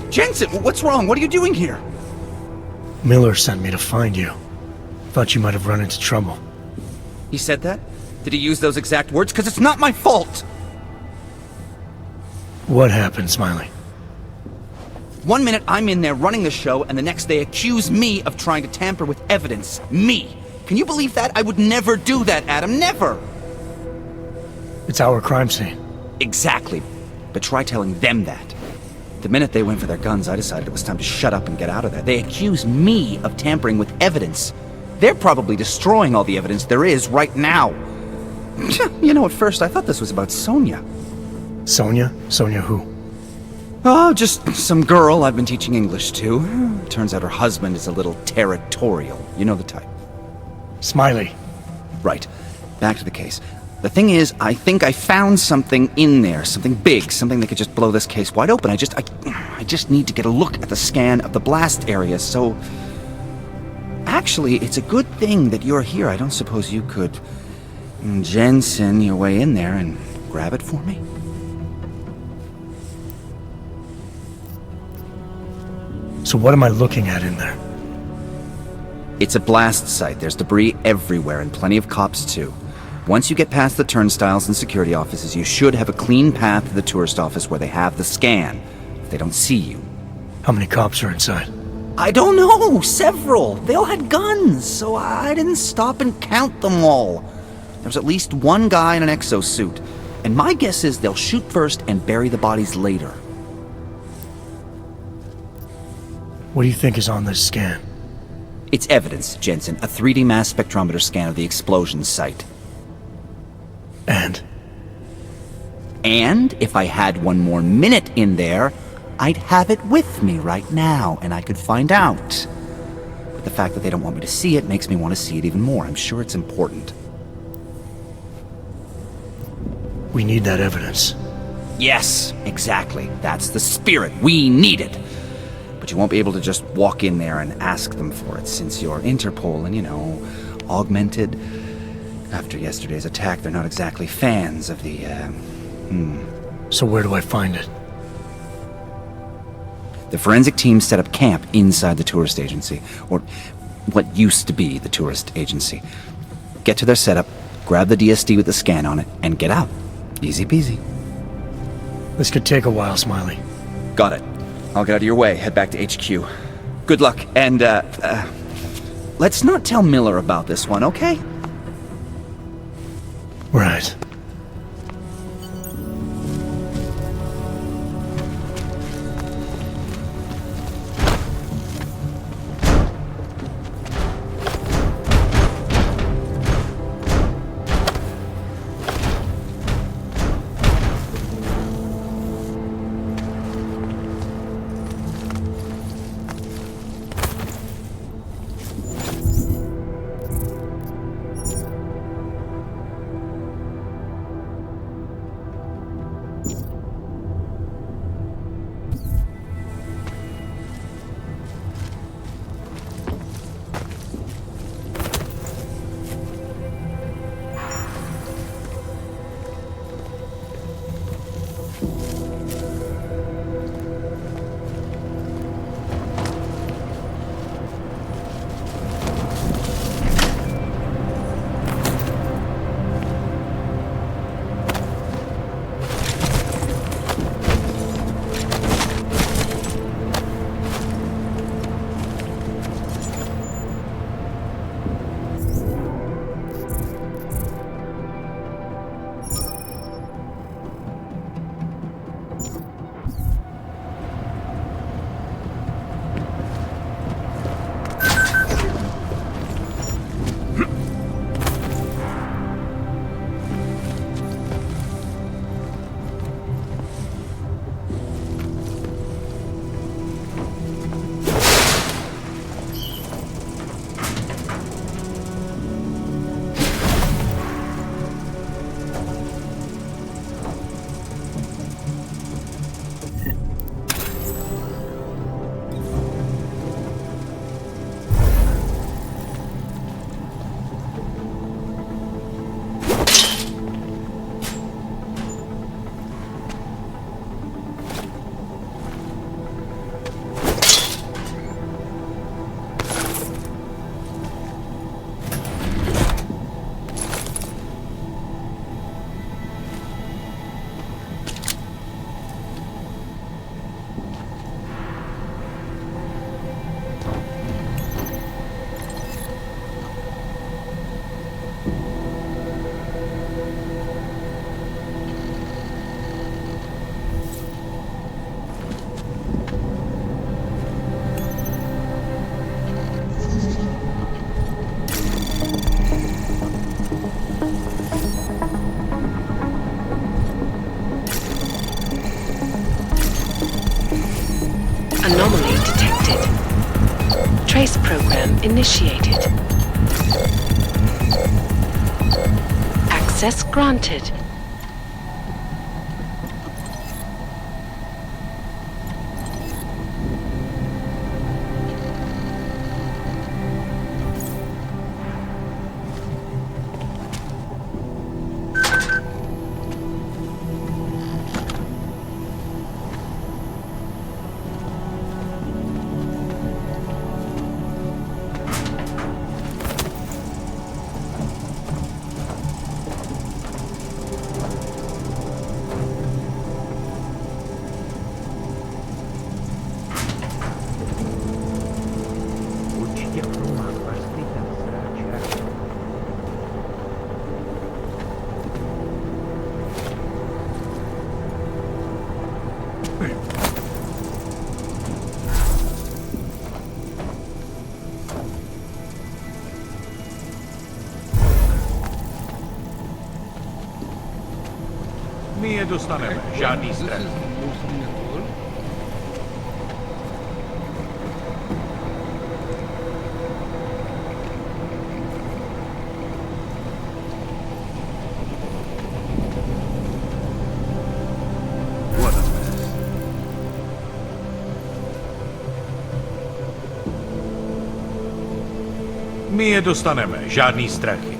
Jensen, what's wrong? What are you doing here? Miller sent me to find you. Thought you might have run into trouble. He said that? Did he use those exact words? Because it's not my fault! What happened, Smiley? 1 minute I'm in there running the show, and the next they accuse me of trying to tamper with evidence. Me! Can you believe that? I would never do that, Adam. Never! It's our crime scene. Exactly. But try telling them that. The minute they went for their guns, I decided it was time to shut up and get out of there. They accuse me of tampering with evidence. They're probably destroying all the evidence there is right now. You know, at first I thought this was about Sonia. Sonia? Sonia who? Oh, just some girl I've been teaching English to. Turns out her husband is a little territorial. You know the type. Smiley. Right. Back to the case. The thing is, I think I found something in there. Something big. Something that could just blow this case wide open. I just need to get a look at the scan of the blast area, so... Actually, it's a good thing that you're here. I don't suppose you could... Jensen your way in there and grab it for me? So what am I looking at in there? It's a blast site. There's debris everywhere and plenty of cops too. Once you get past the turnstiles and security offices, you should have a clean path to the tourist office where they have the scan, if they don't see you. How many cops are inside? I don't know! Several! They all had guns, so I didn't stop and count them all. There's at least one guy in an exosuit, and my guess is they'll shoot first and bury the bodies later. What do you think is on this scan? It's evidence, Jensen. A 3D mass spectrometer scan of the explosion site. And? And if I had one more minute in there, I'd have it with me right now, and I could find out. But the fact that they don't want me to see it makes me want to see it even more. I'm sure it's important. We need that evidence. Yes, exactly. That's the spirit. We need it. But you won't be able to just walk in there and ask them for it, since you're Interpol and, you know, augmented. After yesterday's attack, they're not exactly fans of the, So where do I find it? The forensic team set up camp inside the tourist agency, or what used to be the tourist agency. Get to their setup, grab the DSD with the scan on it, and get out. Easy peasy. This could take a while, Smiley. Got it. I'll get out of your way, head back to HQ. Good luck, and, let's not tell Miller about this one, okay? Right. Anomaly detected. Trace program initiated. Access granted. My je dostaneme, žádný stres. My je dostaneme, žádný strachy.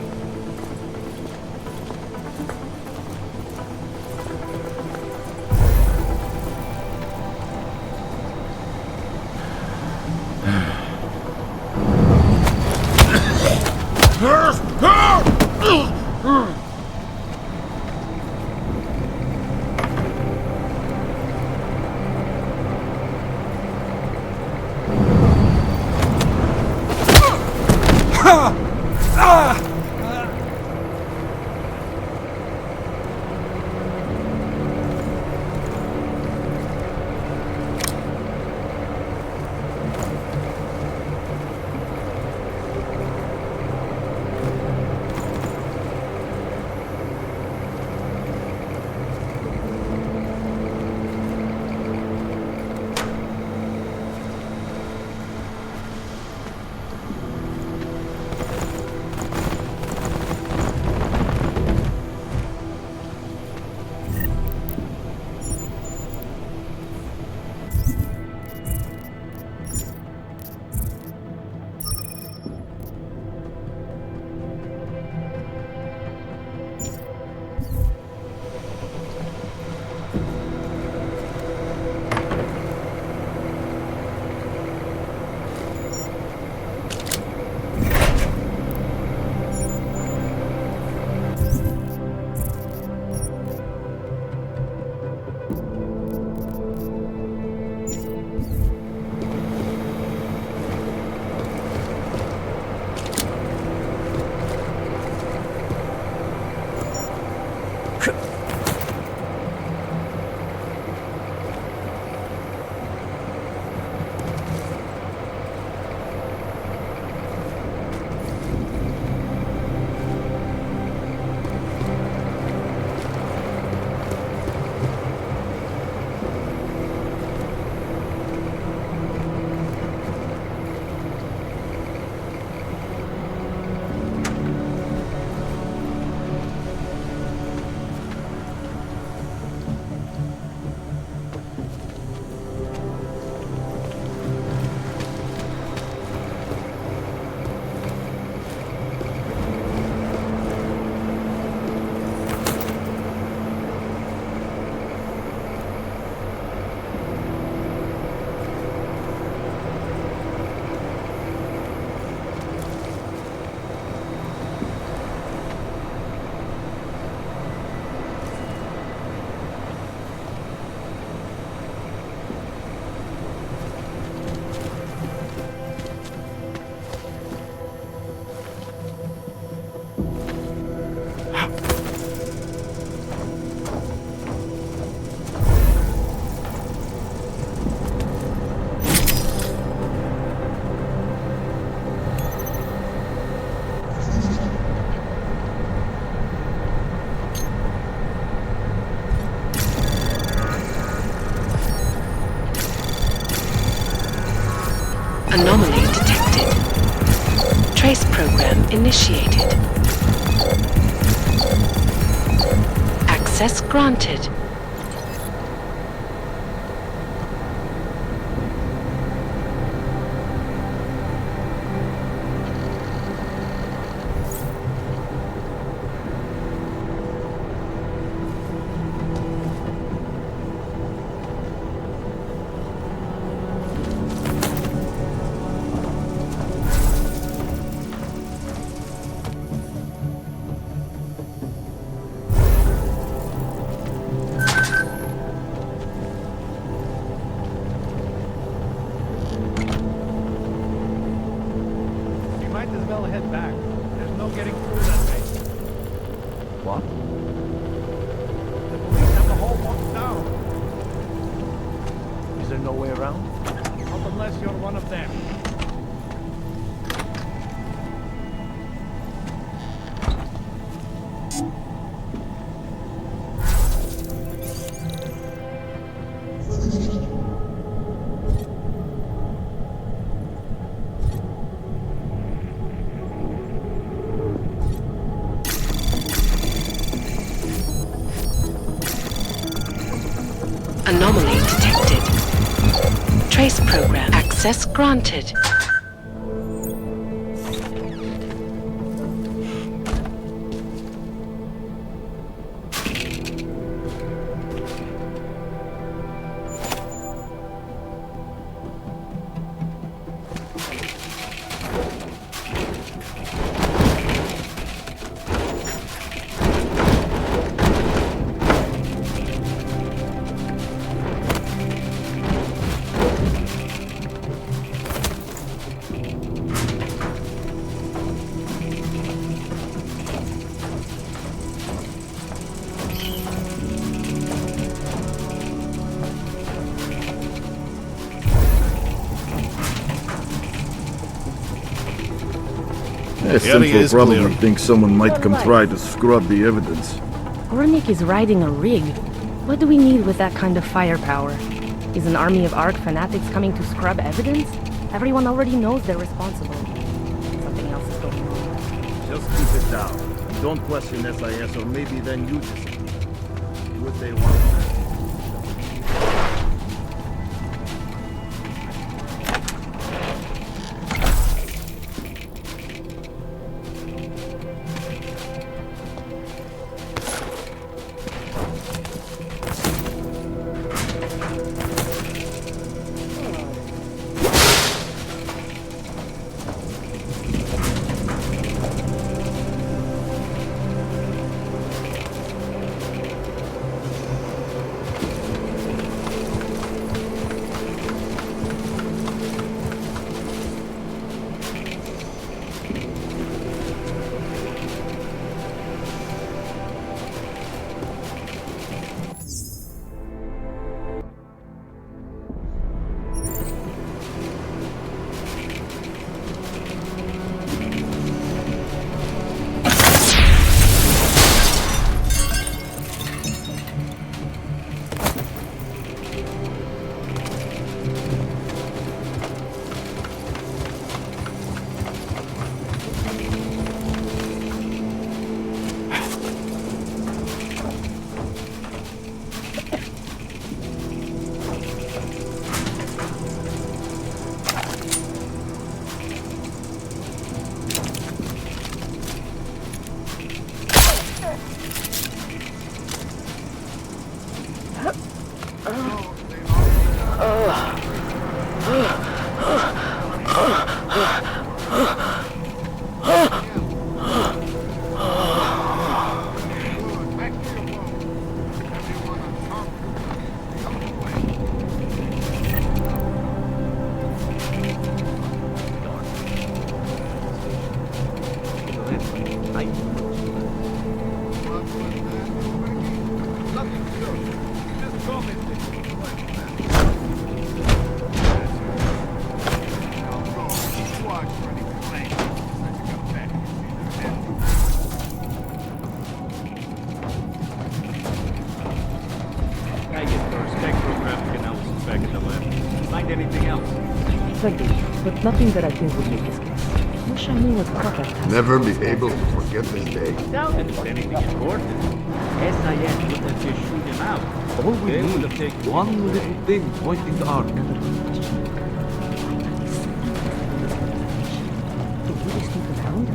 program initiated. Access granted. Head back. There's no getting through that way. What? The police have the whole box down. Is there no way around? Not unless you're one of them. Anomaly detected. Trace program access granted. Central probably thinks someone might come try to scrub the evidence. Ornik is riding a rig. What do we need with that kind of firepower? Is an army of ARC fanatics coming to scrub evidence? Everyone already knows they're responsible. Something else is going on. Just keep it down. Don't question SIS, or maybe then you just do what they want. Could be, but nothing that I think would make this case. Wish I knew what protest has. Never be able to forget this day. And if anything important, SIS would have just shoot him out. All we They would need have taken is one little thing pointing the arc. Do you really sneak around?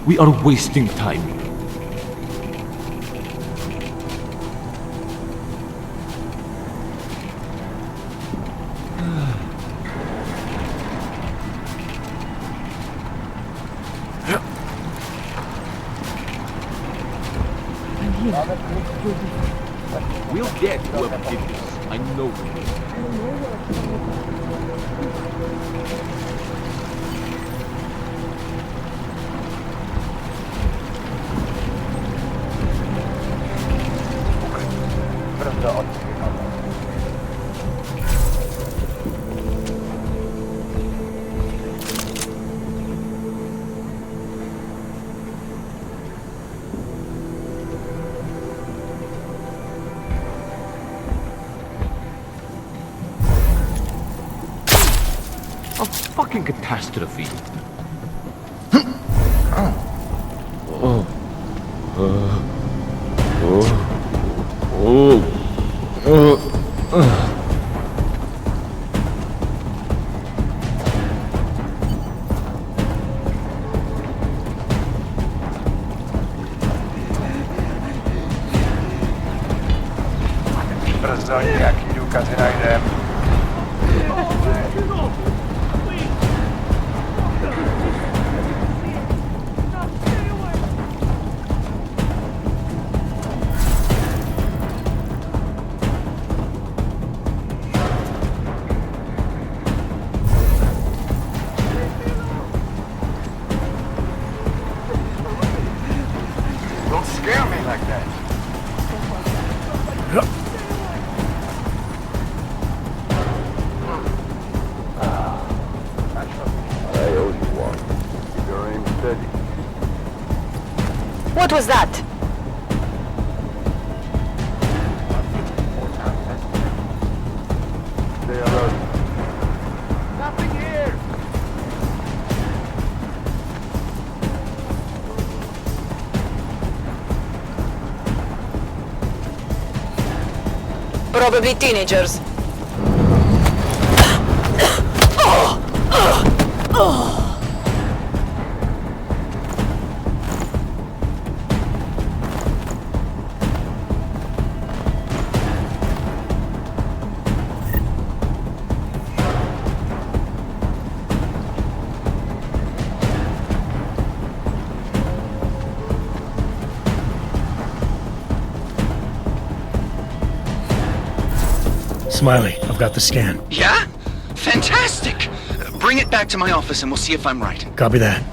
We are wasting time. We'll get whoever did this. I know we will. A fucking catastrophe. Brzo nějaký důkazy najdem. Don't scare me like that. I owe you one. Keep your aim steady. What was that? Stay alert. Nothing here! Probably teenagers. Smiley, I've got the scan. Yeah? Fantastic! Bring it back to my office and we'll see if I'm right. Copy that.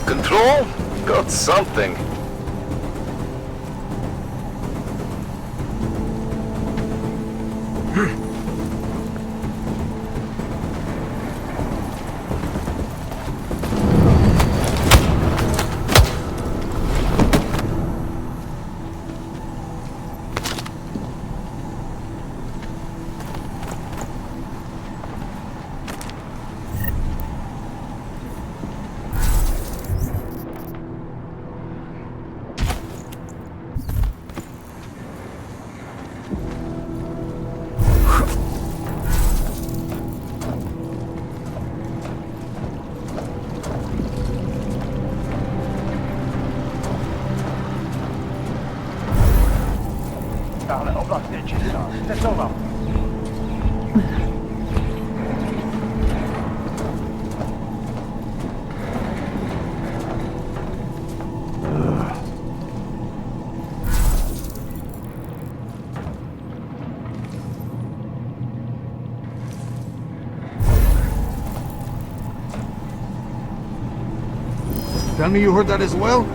Control? Got something. Tahle oblast je čistá. Přesouvám. Tell me you heard that as well?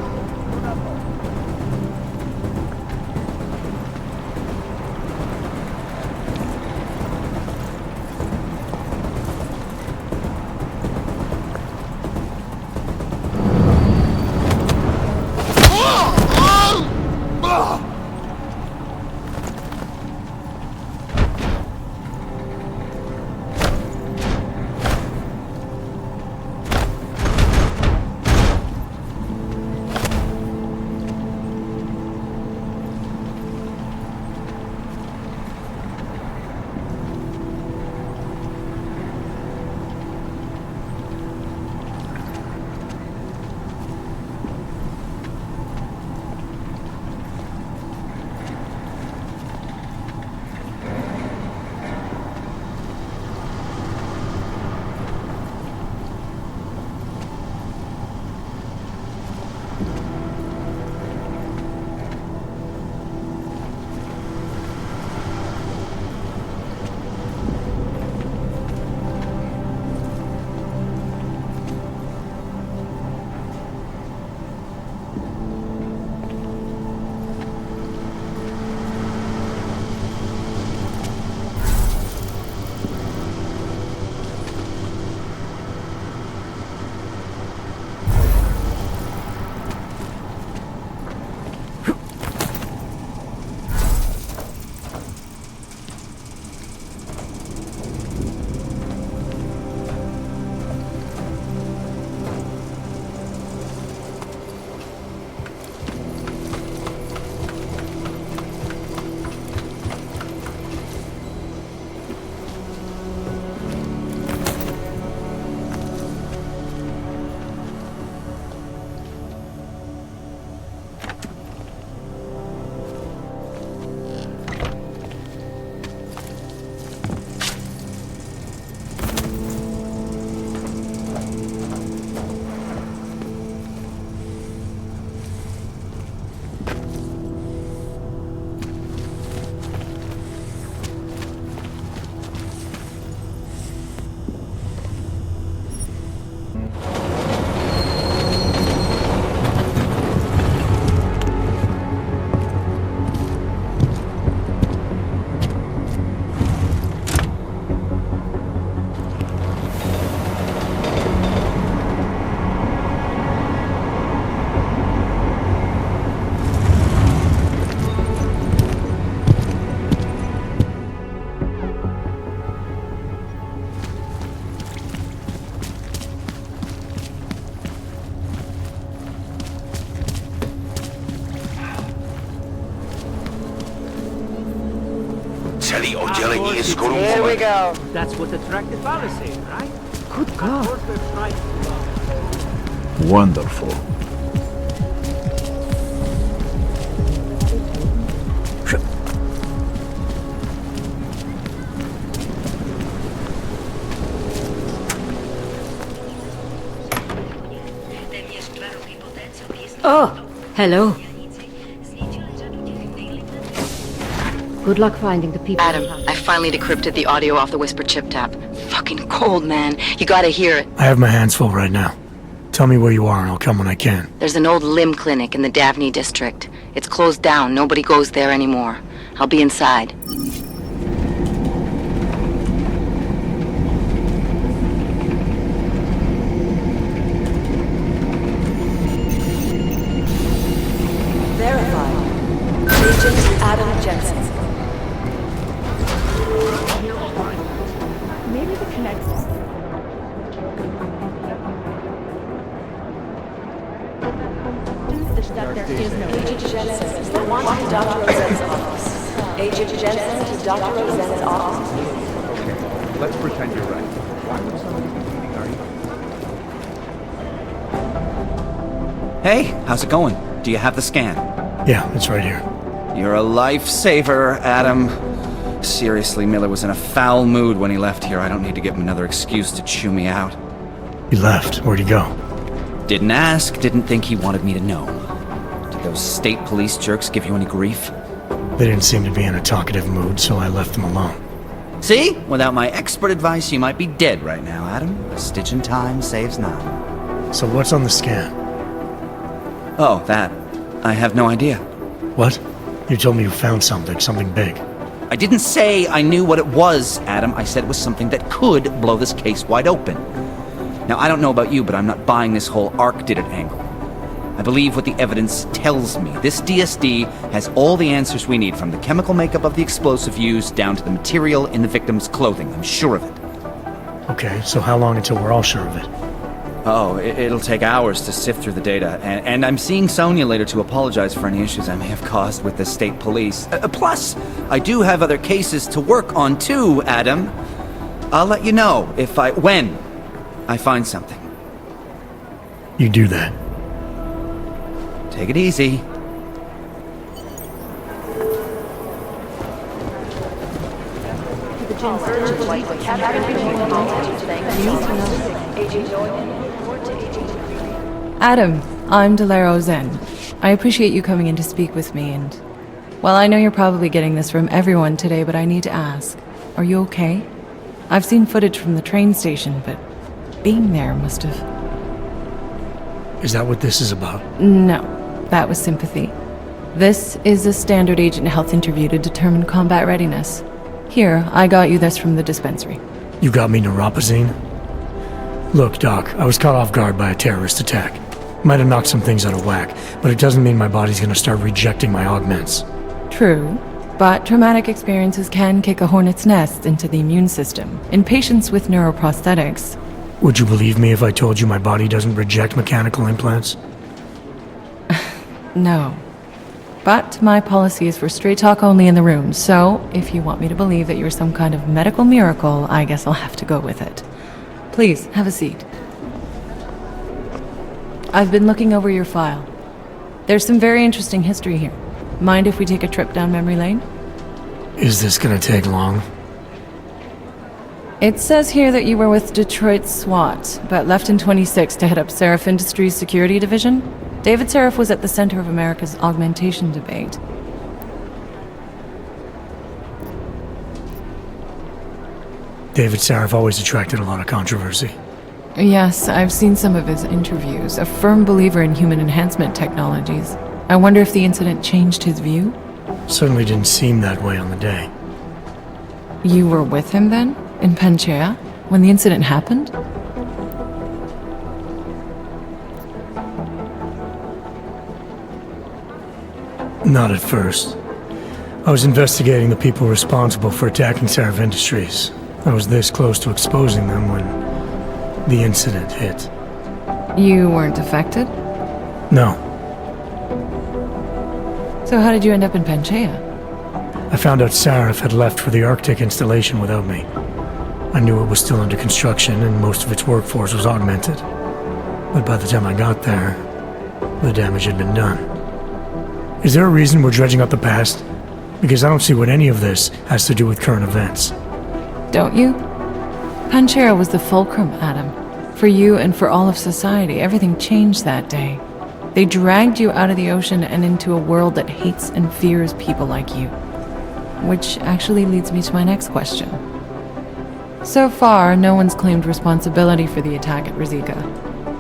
Celý oddělení je skorumpované. Here we go. That's what attracted policy, right? Good God. Wonderful. Oh, hello. Good luck finding the people. Adam, I finally decrypted the audio off the Whisper chip tap. Fucking cold, man. You gotta hear it. I have my hands full right now. Tell me where you are and I'll come when I can. There's an old limb clinic in the Daphne district. It's closed down. Nobody goes there anymore. I'll be inside. Verified. Agent Adam Jensen. Maybe the connects. There is no Agent Jensen. Want to Dr. Rosen's office. Agent Jensen to Dr. Rosen's office. Okay, let's pretend you're right. Why would somebody be leaving our... Hey, how's it going? Do you have the scan? Yeah, it's right here. You're a lifesaver, Adam. Seriously, Miller was in a foul mood when he left here. I don't need to give him another excuse to chew me out. He left. Where'd he go? Didn't ask, didn't think he wanted me to know. Did those state police jerks give you any grief? They didn't seem to be in a talkative mood, so I left them alone. See? Without my expert advice, you might be dead right now, Adam. A stitch in time saves none. So what's on the scan? Oh, that. I have no idea. What? You told me you found something big. I didn't say I knew what it was, Adam. I said it was something that could blow this case wide open. Now, I don't know about you, but I'm not buying this whole Ark did it angle. I believe what the evidence tells me. This DSD has all the answers we need, from the chemical makeup of the explosive used down to the material in the victim's clothing. I'm sure of it. Okay, so how long until we're all sure of it? Oh, it'll take hours to sift through the data, and I'm seeing Sonia later to apologize for any issues I may have caused with the state police. Plus, I do have other cases to work on too, Adam. I'll let you know when I find something. You do that. Take it easy. Adam, I'm Delaro Zen. I appreciate you coming in to speak with me, and... well, I know you're probably getting this from everyone today, but I need to ask. Are you okay? I've seen footage from the train station, but being there must have... Is that what this is about? No, that was sympathy. This is a standard agent health interview to determine combat readiness. Here, I got you this from the dispensary. You got me neuropazine? Look, Doc, I was caught off guard by a terrorist attack. Might have knocked some things out of whack, but it doesn't mean my body's gonna start rejecting my augments. True, but traumatic experiences can kick a hornet's nest into the immune system. In patients with neuroprosthetics... Would you believe me if I told you my body doesn't reject mechanical implants? No. But my policy is for straight talk only in the room, so if you want me to believe that you're some kind of medical miracle, I guess I'll have to go with it. Please, have a seat. I've been looking over your file. There's some very interesting history here. Mind if we take a trip down memory lane? Is this gonna take long? It says here that you were with Detroit SWAT, but left in 26 to head up Seraph Industries' security division. David Seraph was at the center of America's augmentation debate. David Seraph always attracted a lot of controversy. Yes, I've seen some of his interviews. A firm believer in human enhancement technologies. I wonder if the incident changed his view? Certainly didn't seem that way on the day. You were with him then? In Panchea? When the incident happened? Not at first. I was investigating the people responsible for attacking Seraph Industries. I was this close to exposing them when the incident hit. You weren't affected? No. So how did you end up in Panchea? I found out Seraph had left for the Arctic installation without me. I knew it was still under construction and most of its workforce was augmented. But by the time I got there, the damage had been done. Is there a reason we're dredging up the past? Because I don't see what any of this has to do with current events. Don't you? Panchea was the fulcrum, Adam. For you and for all of society, everything changed that day. They dragged you out of the ocean and into a world that hates and fears people like you. Which actually leads me to my next question. So far, no one's claimed responsibility for the attack at Rizika.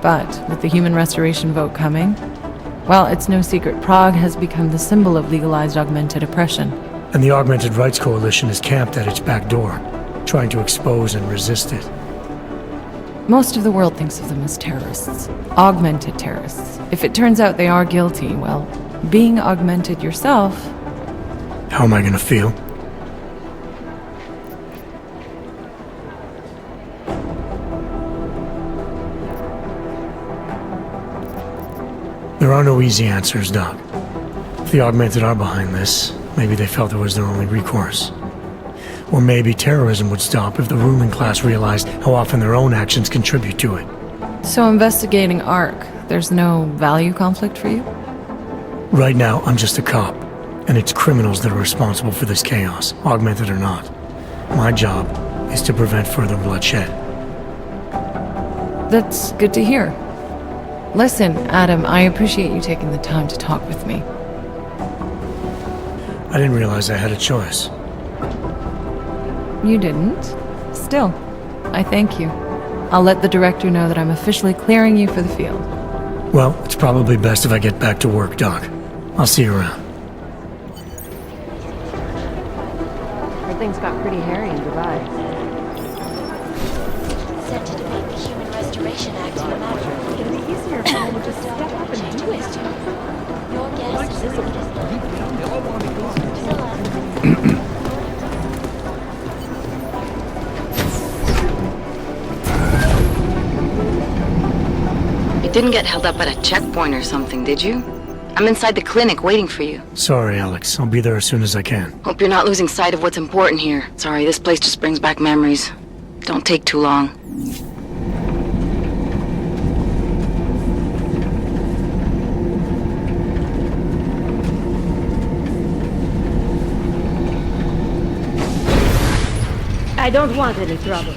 But with the human restoration vote coming, well, it's no secret Prague has become the symbol of legalized augmented oppression. And the Augmented Rights Coalition is camped at its back door, trying to expose and resist it. Most of the world thinks of them as terrorists. Augmented terrorists. If it turns out they are guilty, well, being augmented yourself... How am I gonna feel? There are no easy answers, Doc. If the Augmented are behind this, maybe they felt it was their only recourse. Or maybe terrorism would stop if the ruling class realized how often their own actions contribute to it. So investigating ARC, there's no value conflict for you? Right now, I'm just a cop, and it's criminals that are responsible for this chaos, augmented or not. My job is to prevent further bloodshed. That's good to hear. Listen, Adam, I appreciate you taking the time to talk with me. I didn't realize I had a choice. You didn't? Still, I thank you. I'll let the director know that I'm officially clearing you for the field. Well, it's probably best if I get back to work, Doc. I'll see you around. Things got pretty hairy in Dubai. Set to debate the Human Restoration Act in a matter. It'd be easier if someone would just step up and do it. Your guess is as good as You didn't get held up at a checkpoint or something, did you? I'm inside the clinic waiting for you. Sorry, Alex. I'll be there as soon as I can. Hope you're not losing sight of what's important here. Sorry, this place just brings back memories. Don't take too long. I don't want any trouble.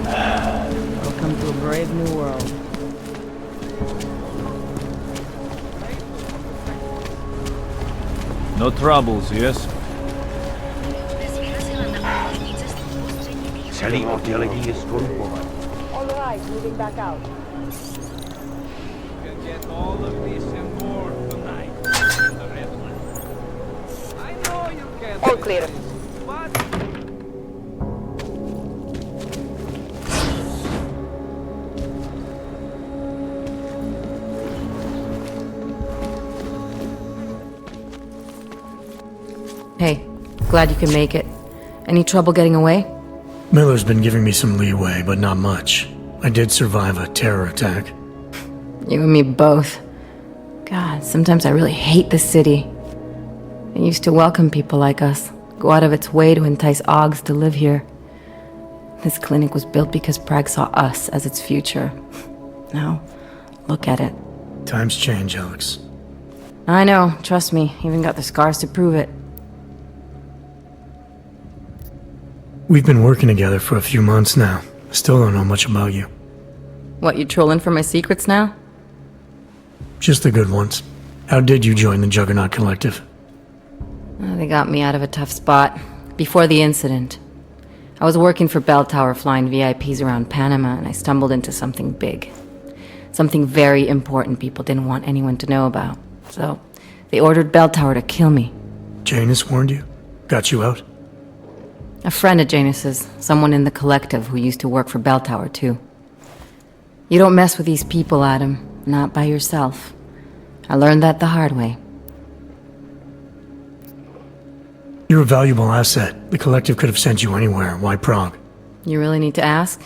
Welcome to a brave new world. No troubles, yes? Salimos dělení je skorupovat. All right, moving back out. Can get all of this and more tonight. I know you can. All clear. But Hey, glad you can make it. Any trouble getting away? Miller's been giving me some leeway, but not much. I did survive a terror attack. You and me both. God, sometimes I really hate this city. It used to welcome people like us, go out of its way to entice Augs to live here. This clinic was built because Prague saw us as its future. Now, look at it. Times change, Alex. I know, trust me, even got the scars to prove it. We've been working together for a few months now. Still don't know much about you. What, you trolling for my secrets now? Just the good ones. How did you join the Juggernaut Collective? They got me out of a tough spot. Before the incident. I was working for Bell Tower flying VIPs around Panama, and I stumbled into something big. Something very important people didn't want anyone to know about. So, they ordered Bell Tower to kill me. Janus warned you? Got you out? A friend of Janus's, someone in the collective who used to work for Bell Tower too. You don't mess with these people, Adam. Not by yourself. I learned that the hard way. You're a valuable asset. The collective could have sent you anywhere. Why Prague? You really need to ask?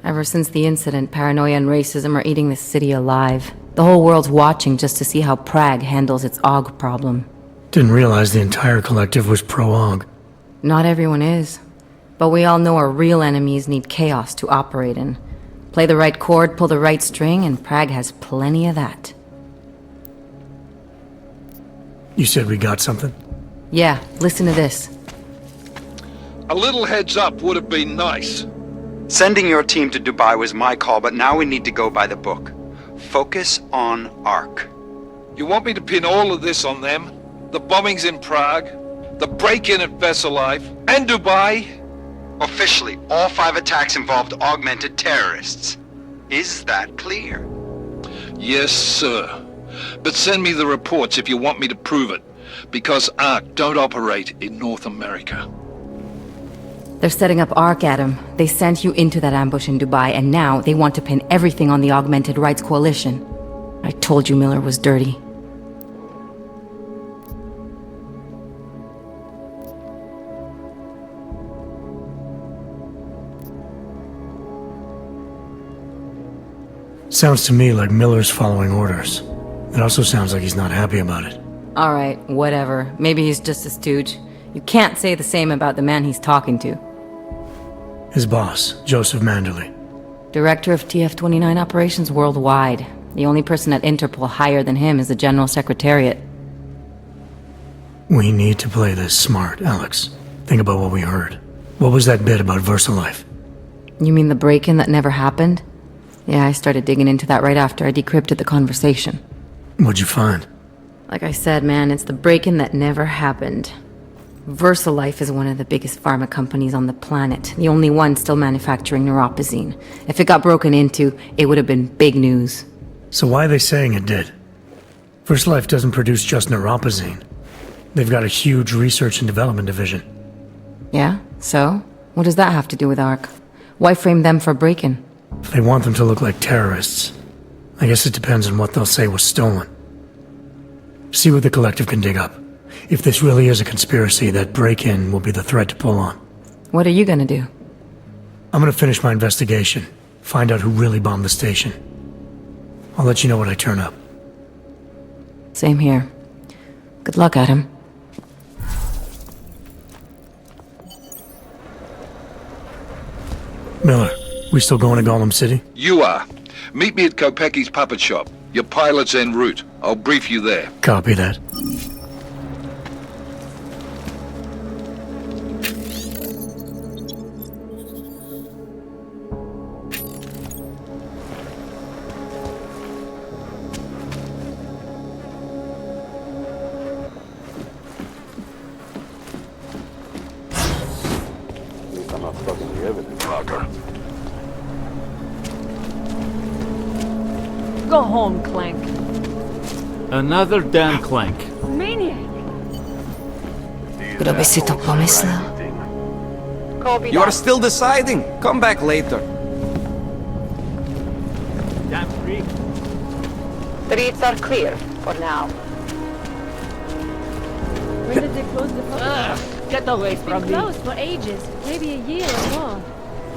Ever since the incident, paranoia and racism are eating this city alive. The whole world's watching just to see how Prague handles its AUG problem. Didn't realize the entire collective was pro-AUG. Not everyone is. But we all know our real enemies need chaos to operate in. Play the right chord, pull the right string, and Prague has plenty of that. You said we got something? Yeah, listen to this. A little heads up would have been nice. Sending your team to Dubai was my call, but now we need to go by the book. Focus on ARC. You want me to pin all of this on them? The bombings in Prague? The break-in at Vesalife and Dubai. Officially, all 5 attacks involved augmented terrorists. Is that clear? Yes, sir. But send me the reports if you want me to prove it, because ARC don't operate in North America. They're setting up ARC, Adam. They sent you into that ambush in Dubai, and now they want to pin everything on the Augmented Rights Coalition. I told you Miller was dirty. Sounds to me like Miller's following orders. It also sounds like he's not happy about it. Alright, whatever. Maybe he's just a stooge. You can't say the same about the man he's talking to. His boss, Joseph Manderley. Director of TF-29 operations worldwide. The only person at Interpol higher than him is the General Secretariat. We need to play this smart, Alex. Think about what we heard. What was that bit about VersaLife? You mean the break-in that never happened? Yeah, I started digging into that right after I decrypted the conversation. What'd you find? Like I said, man, it's the break-in that never happened. VersaLife is one of the biggest pharma companies on the planet, the only one still manufacturing neuropozyne. If it got broken into, it would have been big news. So why are they saying it did? VersaLife doesn't produce just neuropozyne. They've got a huge research and development division. Yeah? So? What does that have to do with ARC? Why frame them for break-in? If they want them to look like terrorists, I guess it depends on what they'll say was stolen. See what the collective can dig up. If this really is a conspiracy, that break-in will be the thread to pull on. What are you gonna do? I'm gonna finish my investigation, find out who really bombed the station. I'll let you know when I turn up. Same here. Good luck, Adam. Miller, we still going to Gollum City? You are. Meet me at Kopecki's puppet shop. Your pilot's en route. I'll brief you there. Copy that. I'm not stuck in the evidence. Roger. Go home, Clank. Another damn Clank. Maniac! Kdo by si to pomyslel? You are still deciding. Come back later. Damn freak. The reads are clear for now. When did they close the pub? Get away from me. Closed for ages, maybe a year or more.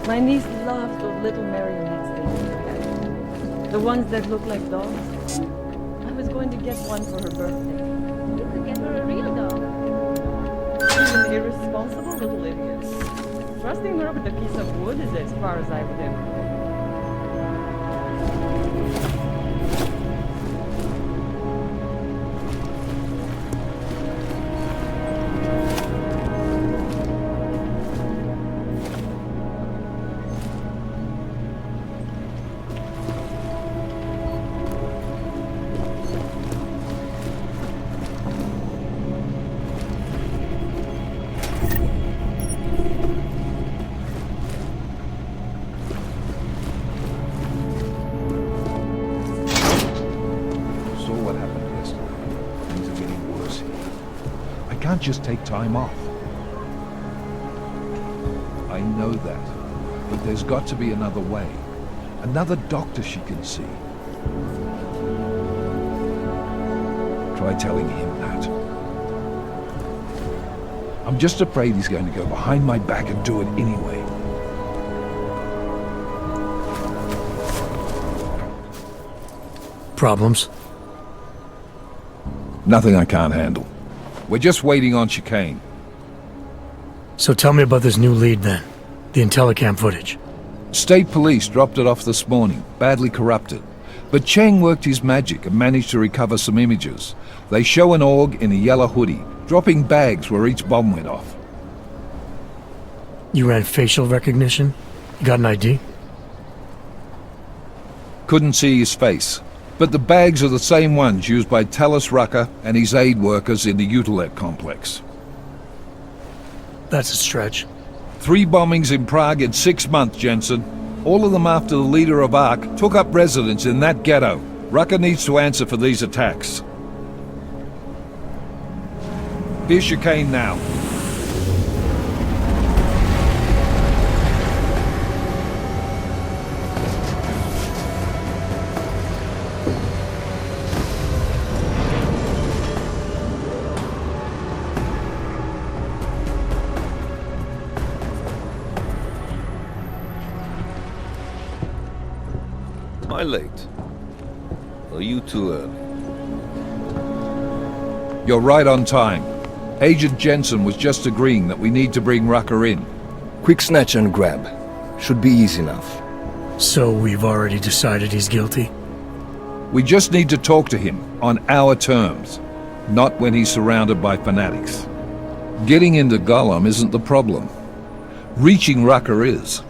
My niece loves those little marionettes they make. The ones that look like dogs. I was going to get one for her birthday. You could get her a real dog. She's an irresponsible little idiot. Trusting her with a piece of wood is as far as I would ever go. Can't just take time off. I know that, but there's got to be another way. Another doctor she can see. Try telling him that. I'm just afraid he's going to go behind my back and do it anyway. Problems? Nothing I can't handle. We're just waiting on chicane. So tell me about this new lead then. The Intellicam footage. State police dropped it off this morning, badly corrupted. But Cheng worked his magic and managed to recover some images. They show an org in a yellow hoodie, dropping bags where each bomb went off. You ran facial recognition? You got an ID? Couldn't see his face. But the bags are the same ones used by Talis Rucker and his aid workers in the Utilet complex. That's a stretch. 3 bombings in Prague in 6 months, Jensen. All of them after the leader of ARC took up residence in that ghetto. Rucker needs to answer for these attacks. Here's your cane now. Am I late? Are you too early? You're right on time. Agent Jensen was just agreeing that we need to bring Rucker in. Quick snatch and grab. Should be easy enough. So we've already decided he's guilty? We just need to talk to him on our terms, not when he's surrounded by fanatics. Getting into Gollum isn't the problem. Reaching Rucker is.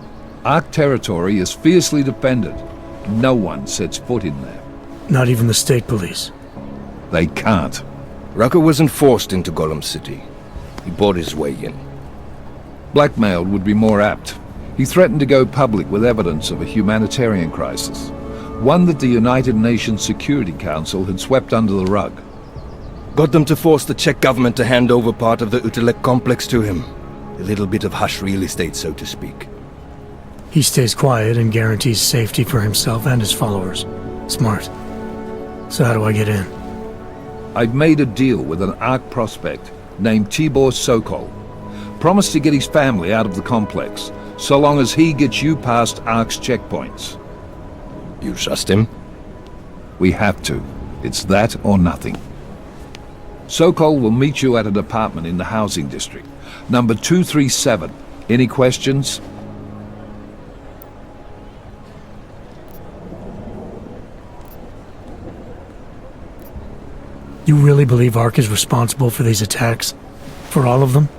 ARC territory is fiercely defended. No one sets foot in there. Not even the state police? They can't. Rucker wasn't forced into Gollum City. He bought his way in. Blackmailed would be more apt. He threatened to go public with evidence of a humanitarian crisis, one that the United Nations Security Council had swept under the rug. Got them to force the Czech government to hand over part of the Utelek complex to him. A little bit of hush real estate, so to speak. He stays quiet and guarantees safety for himself and his followers. Smart. So how do I get in? I've made a deal with an ARC prospect named Tibor Sokol. Promised to get his family out of the complex, so long as he gets you past ARC's checkpoints. You trust him? We have to. It's that or nothing. Sokol will meet you at an apartment in the housing district. Number 237. Any questions? You really believe ARC is responsible for these attacks? For all of them?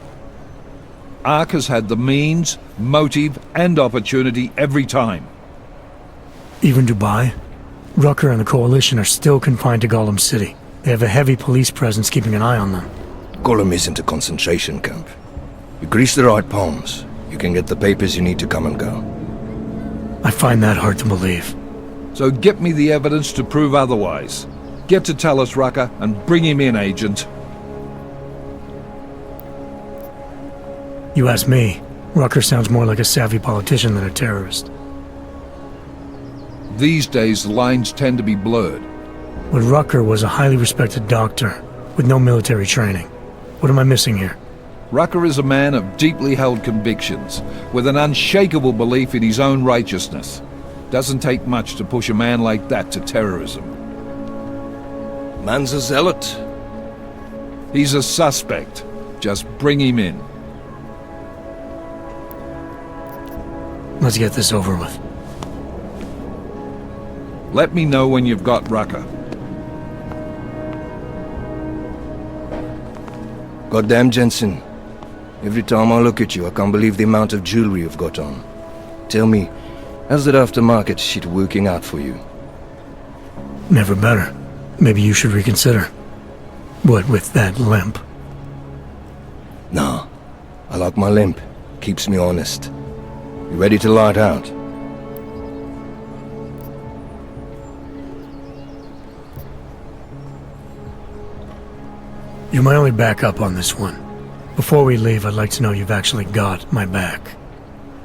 ARC has had the means, motive, and opportunity every time. Even Dubai? Rucker and the Coalition are still confined to Gollum City. They have a heavy police presence keeping an eye on them. Gollum isn't a concentration camp. You grease the right palms, you can get the papers you need to come and go. I find that hard to believe. So get me the evidence to prove otherwise. Get to tell us, Rucker, and bring him in, Agent. You ask me, Rucker sounds more like a savvy politician than a terrorist. These days, the lines tend to be blurred. But Rucker was a highly respected doctor, with no military training. What am I missing here? Rucker is a man of deeply held convictions, with an unshakable belief in his own righteousness. Doesn't take much to push a man like that to terrorism. Man's a zealot. He's a suspect. Just bring him in. Let's get this over with. Let me know when you've got Rucker. Goddamn, Jensen. Every time I look at you, I can't believe the amount of jewelry you've got on. Tell me, how's that aftermarket shit working out for you? Never better. Maybe you should reconsider. What with that limp? Nah, I like my limp. Keeps me honest. You ready to light out? You're my only backup on this one. Before we leave, I'd like to know you've actually got my back.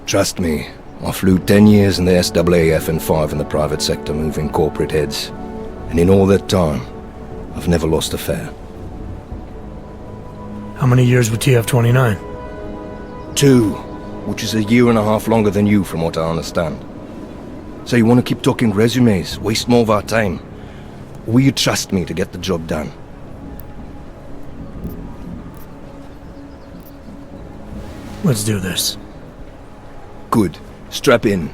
Trust me, I flew 10 years in the SAAF and 5 in the private sector moving corporate heads. And in all that time, I've never lost a fare. How many years with TF-29? 2, which is a year and a half longer than you from what I understand. So you want to keep talking resumes, waste more of our time? Or will you trust me to get the job done? Let's do this. Good. Strap in.